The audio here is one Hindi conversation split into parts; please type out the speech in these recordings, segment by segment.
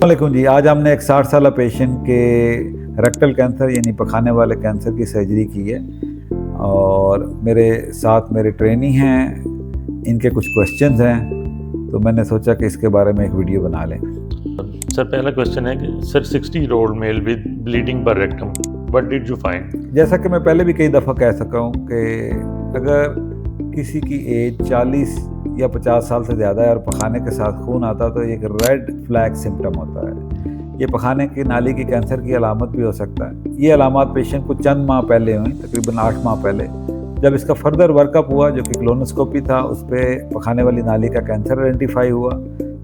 वालेकुम जी। आज हमने एक 60 साल पेशेंट के रेक्टल कैंसर यानी पखाने वाले कैंसर की सर्जरी की है और मेरे साथ मेरे ट्रेनी हैं, इनके कुछ क्वेश्चंस हैं, तो मैंने सोचा कि इसके बारे में एक वीडियो बना लें। सर पहला क्वेश्चन है कि sir 60-year-old male with bleeding per rectum, what did you find? जैसा कि मैं पहले भी कई दफ़ा कह सका हूँ कि अगर किसी की एज 40 या 50 साल से ज़्यादा है और पखाने के साथ खून आता तो एक रेड फ्लैग सिम्टम होता है। ये पखाने की नाली की कैंसर की अलामत भी हो सकता है। ये अलामत पेशेंट को चंद माह पहले हुई, तकरीबन 8 माह पहले, जब इसका फर्दर वर्कअप हुआ जो कि कोलोनोस्कोपी था, उस पर पखाने वाली नाली का कैंसर आइडेंटिफाई हुआ।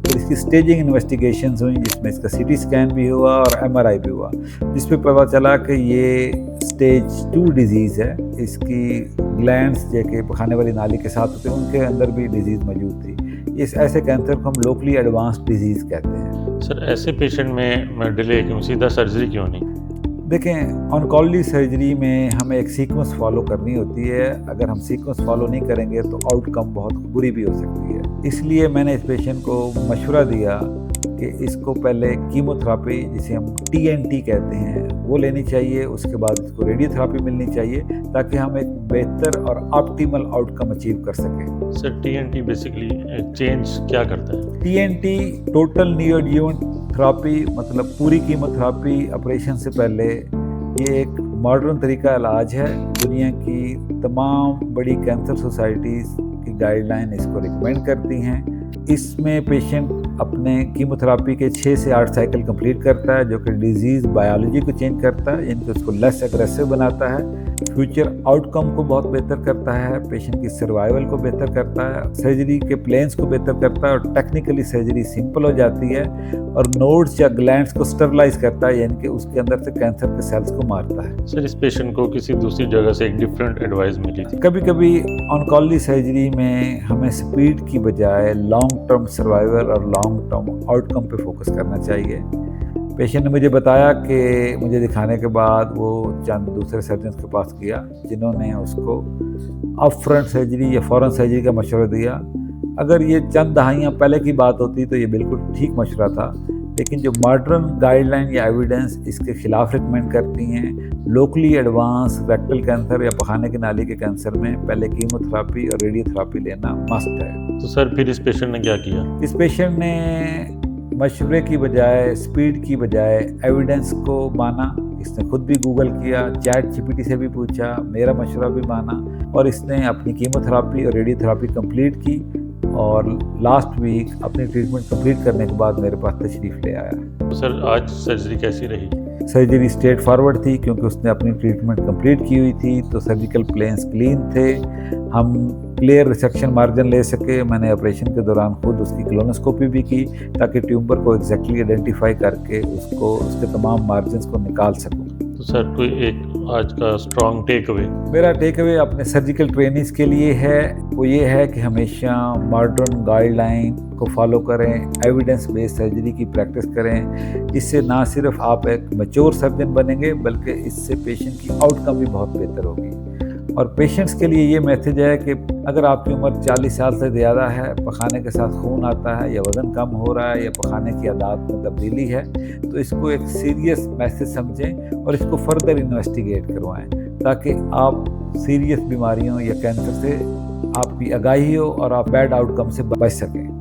फिर इसकी स्टेजिंग इन्वेस्टिगेशंस हुई जिसमें इसका सीटी स्कैन भी हुआ और एमआरआई भी हुआ, जिसमें पता चला कि ये स्टेज 2 डिजीज़ है। इसकी ग्लैंड्स जो कि पखाने वाली नाली के साथ होते हैं उनके अंदर भी डिजीज़ मौजूद थी। इस ऐसे कैंसर को हम लोकली एडवांस्ड डिजीज़ कहते हैं। सर ऐसे पेशेंट में डिले क्यों, सीधा सर्जरी क्यों नहीं? देखें, ऑन्कोलॉजी सर्जरी में हमें एक सीक्वेंस फॉलो करनी होती है। अगर हम सीक्वेंस फॉलो नहीं करेंगे तो आउटकम बहुत बुरी भी हो सकती है। इसलिए मैंने इस पेशेंट को मशवरा दिया कि इसको पहले कीमोथेरापी, जिसे हम TNT कहते हैं, वो लेनी चाहिए। उसके बाद इसको रेडियोथेरापी मिलनी चाहिए ताकि हम एक बेहतर और ऑप्टिमल आउटकम अचीव कर सकें। सर TNT बेसिकली चेंज क्या करता है? TNT टोटल नियोएडजुवेंट थेरापी, मतलब पूरी कीमोथेरापी ऑपरेशन से पहले। ये एक मॉडर्न तरीका इलाज है। दुनिया की तमाम बड़ी कैंसर सोसाइटीज़ की गाइडलाइन इसको रिकमेंड करती हैं। इसमें पेशेंट अपने कीमोथेरापी के 6 से 8 साइकिल कंप्लीट करता है, जो कि डिजीज़ बायोलॉजी को चेंज करता है, यानी कि उसको लेस एग्रेसिव बनाता है, फ्यूचर आउटकम को बहुत बेहतर करता है, पेशेंट की सर्वाइवल को बेहतर करता है, सर्जरी के प्लेन्स को बेहतर करता है और टेक्निकली सर्जरी सिंपल हो जाती है, और नोड्स या ग्लैंड्स को स्टरलाइज करता है, यानी कि उसके अंदर से कैंसर के सेल्स को मारता है। सर इस पेशेंट को किसी दूसरी जगह से एक डिफरेंट एडवाइस मिली थी? कभी कभी ऑन्कोलॉजी सर्जरी में हमें स्पीड की बजाय लॉन्ग टर्म सर्वाइवल और लॉन्ग टर्म आउटकम पे फोकस करना चाहिए। पेशेंट ने मुझे बताया कि मुझे दिखाने के बाद वो चंद दूसरे सर्जन के पास गया जिन्होंने उसको अप फ्रंट सर्जरी या फॉरेन सर्जरी का मशवरा दिया। अगर ये चंद दहाइयाँ पहले की बात होती तो ये बिल्कुल ठीक मशवरा था, लेकिन जो मॉडर्न गाइडलाइन या एविडेंस इसके खिलाफ रिकमेंड करती हैं। लोकली एडवांस रेक्टल कैंसर या पखाने की नाली के कैंसर में पहले कीमोथेरापी और रेडियोथेरापी लेना मस्ट है। तो सर फिर इस पेशेंट ने क्या किया? इस पेशेंट ने मशवरे की बजाय, स्पीड की बजाय एविडेंस को माना। इसने खुद भी गूगल किया, ChatGPT से भी पूछा, मेरा मशवरा भी माना, और इसने अपनी कीमोथेरापी और रेडियोथेरापी कंप्लीट की और लास्ट वीक अपनी ट्रीटमेंट कंप्लीट करने के बाद मेरे पास तशरीफ़ ले आया। तो सर आज सर्जरी कैसी रही? सर्जरी स्ट्रेट फॉरवर्ड थी क्योंकि उसने अपनी ट्रीटमेंट कंप्लीट की हुई थी, तो सर्जिकल प्लेन्स क्लीन थे। हम क्लियर रिसेक्शन मार्जिन ले सके। मैंने ऑपरेशन के दौरान खुद उसकी कोलोनोस्कोपी भी की ताकि ट्यूमर को एग्जैक्टली आइडेंटिफाई करके उसको उसके तमाम मार्जिन को निकाल सकूं। तो सर कोई एक आज का स्ट्रॉन्ग टेक अवे? मेरा टेक अवे अपने सर्जिकल ट्रेनिंग्स के लिए है, वो ये है कि हमेशा मॉडर्न गाइडलाइन को फॉलो करें, एविडेंस बेस्ड सर्जरी की प्रैक्टिस करें। इससे ना सिर्फ आप एक मैच्योर सर्जन बनेंगे बल्कि इससे पेशेंट की आउटकम भी बहुत बेहतर होगी। और पेशेंट्स के लिए ये मैसेज है कि अगर आपकी उम्र 40 साल से ज़्यादा है, पखाने के साथ खून आता है या वज़न कम हो रहा है या पखाने की आदत में तब्दीली है, तो इसको एक सीरियस मैसेज समझें और इसको फर्दर इन्वेस्टिगेट करवाएं ताकि आप सीरियस बीमारियों या कैंसर से आपकी आगाही हो और आप बैड आउटकम से बच सकें।